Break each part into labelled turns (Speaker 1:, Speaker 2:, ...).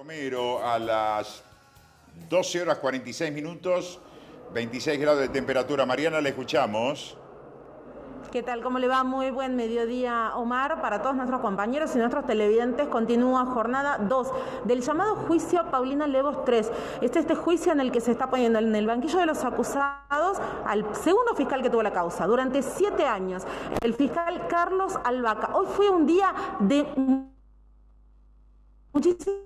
Speaker 1: Romero a las 12 horas 46 minutos, 26 grados de temperatura. Mariana, la escuchamos.
Speaker 2: ¿Qué tal? ¿Cómo le va? Muy buen mediodía, Omar. Para todos nuestros compañeros y nuestros televidentes, continúa jornada 2 del llamado juicio Paulina Levos 3. Este juicio en el que se está poniendo en el banquillo de los acusados al segundo fiscal que tuvo la causa durante 7 años, el fiscal Carlos Albaca. Hoy fue un día de muchísimas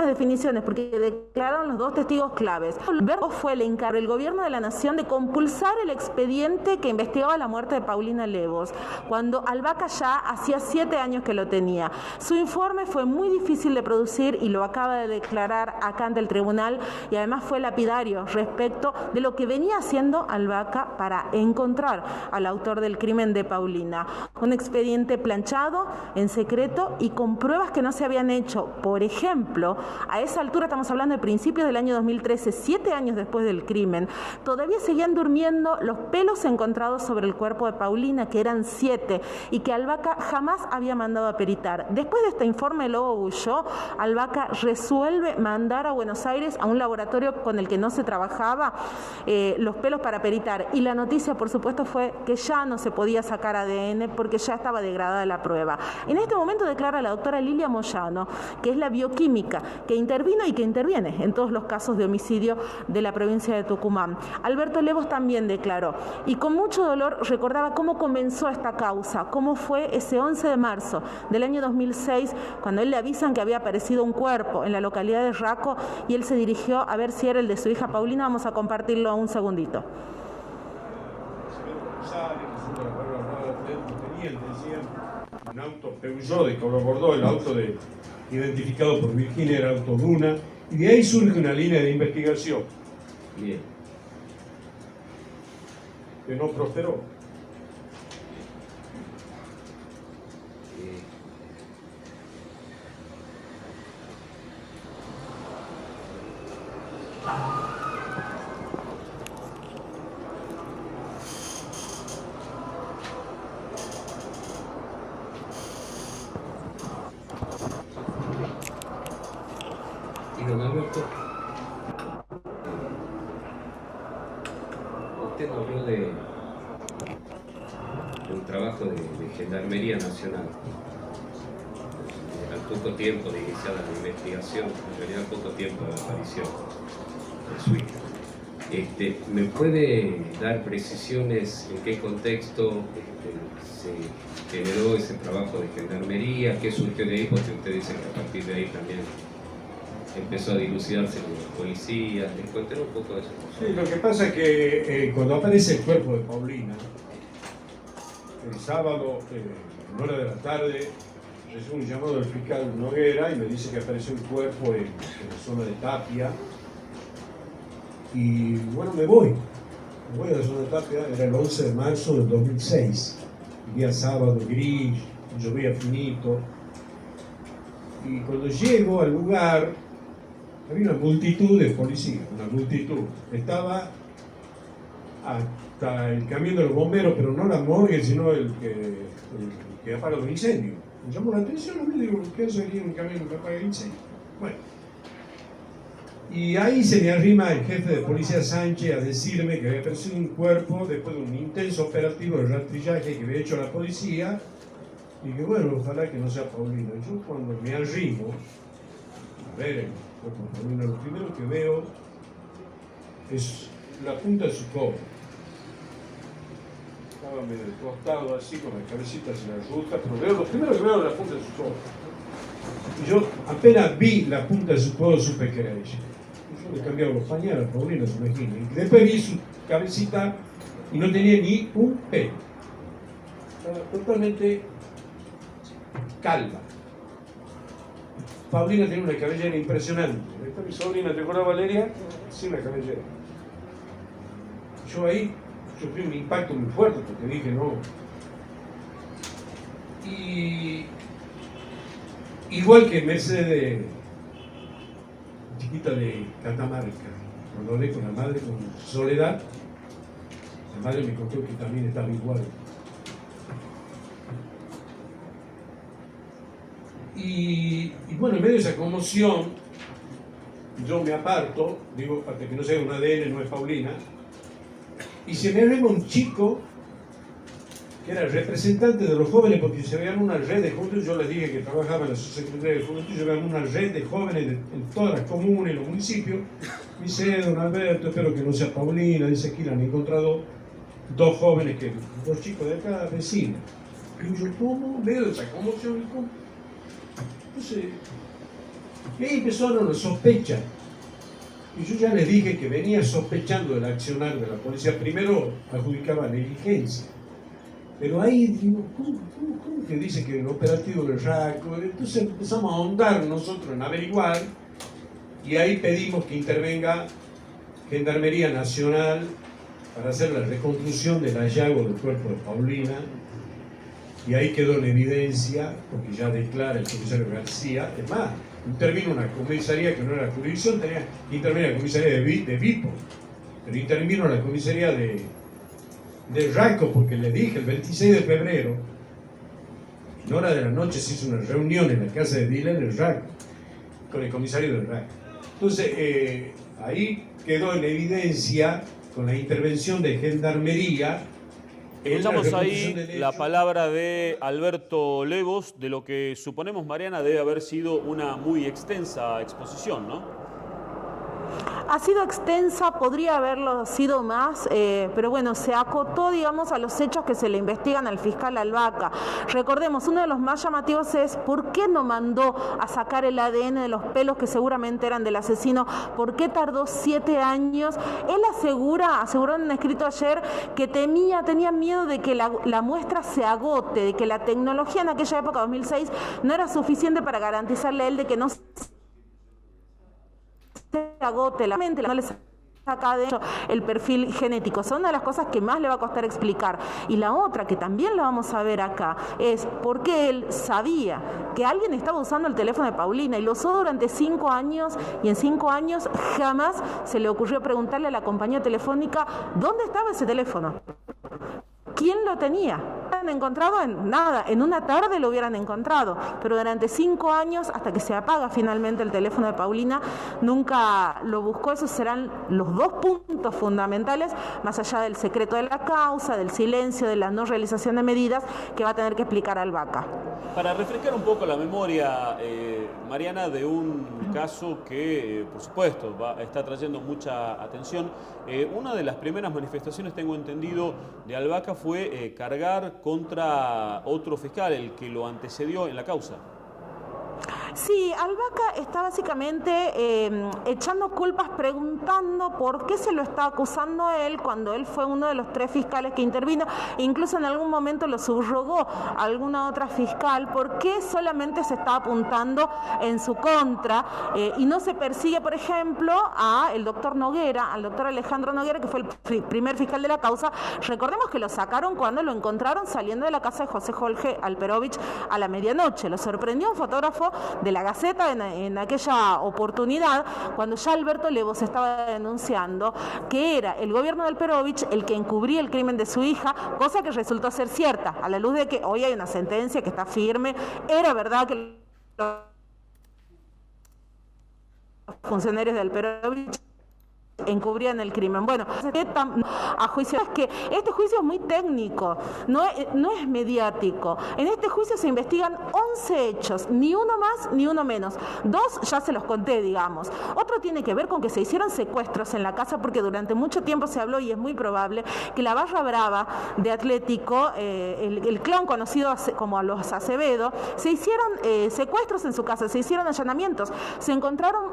Speaker 2: definiciones, porque declararon los dos testigos claves. Alberto fue el encargo del gobierno de la nación de compulsar el expediente que investigaba la muerte de Paulina Levos, cuando Albaca ya hacía 7 años que lo tenía. Su informe fue muy difícil de producir y lo acaba de declarar acá ante el tribunal, y además fue lapidario respecto de lo que venía haciendo Albaca para encontrar al autor del crimen de Paulina. Un expediente planchado, en secreto y con pruebas que no se habían hecho. Por ejemplo, a esa altura estamos hablando de principios del año 2013, 7 años después del crimen, todavía seguían durmiendo los pelos encontrados sobre el cuerpo de Paulina, que eran 7, y que Albaca jamás había mandado a peritar. Después de este informe Lobo Bulló, Albaca resuelve mandar a Buenos Aires a un laboratorio con el que no se trabajaba los pelos para peritar, y la noticia, por supuesto, fue que ya no se podía sacar ADN porque ya estaba degradada la prueba. En este momento declara la doctora Lilia Moyano, que es la bioquímica que intervino y que interviene en todos los casos de homicidio de la provincia de Tucumán. Alberto Levos también declaró, y con mucho dolor recordaba cómo comenzó esta causa, cómo fue ese 11 de marzo del año 2006, cuando él le avisan que había aparecido un cuerpo en la localidad de Raco, y él se dirigió a ver si era el de su hija Paulina. Vamos a compartirlo un segundito.
Speaker 3: Un auto Peugeot de color bordeaux, el auto identificado por Virginia era auto Duna, y de ahí surge una línea de investigación. Bien. Que no prosperó.
Speaker 4: Don Alberto, usted nos habló de un trabajo de Gendarmería Nacional. Al poco tiempo de iniciada la investigación, en realidad poco tiempo de la aparición de su hija. ¿Me puede dar precisiones en qué contexto se generó ese trabajo de Gendarmería? ¿Qué surgió de ahí? Porque usted dice que a partir de ahí también empezó a dilucidarse con los policías. Cuéntenos un poco de eso.
Speaker 3: Sí, lo que pasa es que cuando aparece el cuerpo de Paulina, el sábado, en hora de la tarde, recibo un llamado del fiscal Noguera y me dice que apareció un cuerpo en la zona de Tapia. Y bueno, me voy a la zona de Tapia. Era el 11 de marzo del 2006, día sábado, gris, llovía finito. Y cuando llego al lugar, había una multitud de policías, una multitud. Estaba hasta el camión de los bomberos, pero no la morgue, sino el que apaga los incendios. Me llamó la atención, a mí digo, ¿qué hace aquí en un camión que apaga el incendio? Bueno. Y ahí se me arrima el jefe de policía Sánchez a decirme que había aparecido un cuerpo después de un intenso operativo de rastrillaje que había hecho la policía, y que bueno, ojalá que no sea Paulina. Yo cuando me arrimo a ver el cuerpo de Paulina, lo primero que veo es la punta de su codo. Estaba medio costado así, con la cabecita hacia la ruta, pero lo primero que veo es la punta de su codo. Y yo apenas vi la punta de su codo, supe que era ella. Yo le cambiaba los pañales a Paulina, se imagina. Y después vi su cabecita y no tenía ni un pelo. Estaba totalmente calva. Paulina tenía una cabellera impresionante. Esta mi sobrina, ¿te acuerdas, Valeria? Sí, una cabellera. Yo ahí sufrí un impacto muy fuerte porque dije no. Y igual que Mercedes, chiquita de Catamarca, cuando hablé con la madre, con Soledad, la madre me contó que también estaba igual. Y bueno, en medio de esa conmoción, yo me aparto, digo, para que no sea un ADN, no es Paulina, y se me arriba un chico que era el representante de los jóvenes, porque se veían una red de jóvenes. Yo les dije que trabajaba en la Subsecretaría de Juventud, se veían una red de jóvenes en todas las comunas, en los municipios. Me dice, don Alberto, espero que no sea Paulina, dice que le han encontrado dos jóvenes, dos chicos de acá, vecinos. Y yo, ¿cómo? Veo esa conmoción, ¿cómo? Entonces, y ahí empezaron las sospechas. Y yo ya les dije que venía sospechando del accionar de la policía. Primero adjudicaba negligencia. Pero ahí digo, ¿cómo que dice que el operativo del RACO? Entonces empezamos a ahondar nosotros en averiguar, y ahí pedimos que intervenga Gendarmería Nacional para hacer la reconstrucción del hallazgo del cuerpo de Paulina. Y ahí quedó en evidencia, porque ya declara el comisario García. Es más, intervino una comisaría que no era jurisdicción, tenía que intervenir la comisaría de Vipo, pero intervino la comisaría de RACO, porque le dije, el 26 de febrero, en hora de la noche, se hizo una reunión en la casa de Dylan, el RACO, con el comisario del RACO. Entonces, ahí quedó en evidencia, con la intervención de Gendarmería.
Speaker 5: Escuchamos ahí la palabra de Alberto Levos, de lo que suponemos, Mariana, debe haber sido una muy extensa exposición, ¿no?
Speaker 2: Ha sido extensa, podría haberlo sido más, pero bueno, se acotó, digamos, a los hechos que se le investigan al fiscal Albaca. Recordemos, uno de los más llamativos es ¿por qué no mandó a sacar el ADN de los pelos que seguramente eran del asesino? ¿Por qué tardó 7 años? Él aseguró en un escrito ayer que tenía miedo de que la muestra se agote, de que la tecnología en aquella época, 2006, no era suficiente para garantizarle a él de que no se agote la mente, no le saca de hecho el perfil genético. Son una de las cosas que más le va a costar explicar. Y la otra, que también la vamos a ver acá, es por qué él sabía que alguien estaba usando el teléfono de Paulina y lo usó durante 5 años, y en 5 años jamás se le ocurrió preguntarle a la compañía telefónica dónde estaba ese teléfono. ¿Quién lo tenía? ¿Lo han encontrado? En una tarde lo hubieran encontrado, pero durante 5 años, hasta que se apaga finalmente el teléfono de Paulina, nunca lo buscó. Esos serán los 2 puntos fundamentales, más allá del secreto de la causa, del silencio, de la no realización de medidas, que va a tener que explicar Albaca.
Speaker 5: Para refrescar un poco la memoria, Mariana, de un caso que, por supuesto, está trayendo mucha atención. Una de las primeras manifestaciones, tengo entendido, de Albaca fue cargar contra otro fiscal, el que lo antecedió en la causa.
Speaker 2: Sí, Albaca está básicamente echando culpas, preguntando por qué se lo está acusando a él cuando él fue uno de los 3 fiscales que intervino. Incluso en algún momento lo subrogó a alguna otra fiscal. ¿Por qué solamente se está apuntando en su contra y no se persigue, por ejemplo, al doctor Noguera, al doctor Alejandro Noguera, que fue el primer fiscal de la causa? Recordemos que lo sacaron cuando lo encontraron saliendo de la casa de José Jorge Alperovich a la medianoche. Lo sorprendió un fotógrafo de la Gaceta en aquella oportunidad, cuando ya Alberto Levos estaba denunciando que era el gobierno de Alperovich el que encubría el crimen de su hija, cosa que resultó ser cierta, a la luz de que hoy hay una sentencia que está firme. Era verdad que los funcionarios de Alperovich encubrían el crimen. Bueno, a juicio es que este juicio es muy técnico, no es mediático. En este juicio se investigan 11 hechos, ni uno más ni uno menos. 2 ya se los conté, digamos. Otro tiene que ver con que se hicieron secuestros en la casa, porque durante mucho tiempo se habló, y es muy probable, que la barra brava de Atlético, el clan conocido como los Acevedo, se hicieron secuestros en su casa, se hicieron allanamientos, se encontraron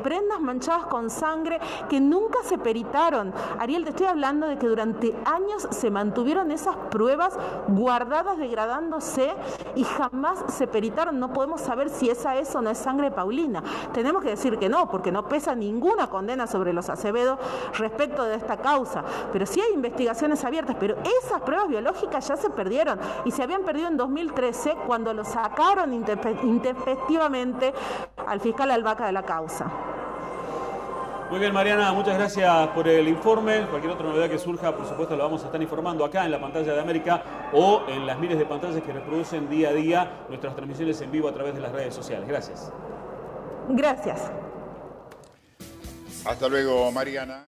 Speaker 2: prendas manchadas con sangre que nunca se peritaron. Ariel, te estoy hablando de que durante años se mantuvieron esas pruebas guardadas, degradándose, y jamás se peritaron. No podemos saber si esa es o no es sangre de Paulina. Tenemos que decir que no, porque no pesa ninguna condena sobre los Acevedo respecto de esta causa. Pero sí hay investigaciones abiertas, pero esas pruebas biológicas ya se perdieron, y se habían perdido en 2013 cuando lo sacaron intempestivamente al fiscal Albaca de la causa.
Speaker 5: Muy bien, Mariana, muchas gracias por el informe. Cualquier otra novedad que surja, por supuesto, la vamos a estar informando acá en la pantalla de América o en las miles de pantallas que reproducen día a día nuestras transmisiones en vivo a través de las redes sociales. Gracias.
Speaker 2: Gracias.
Speaker 1: Hasta luego, Mariana.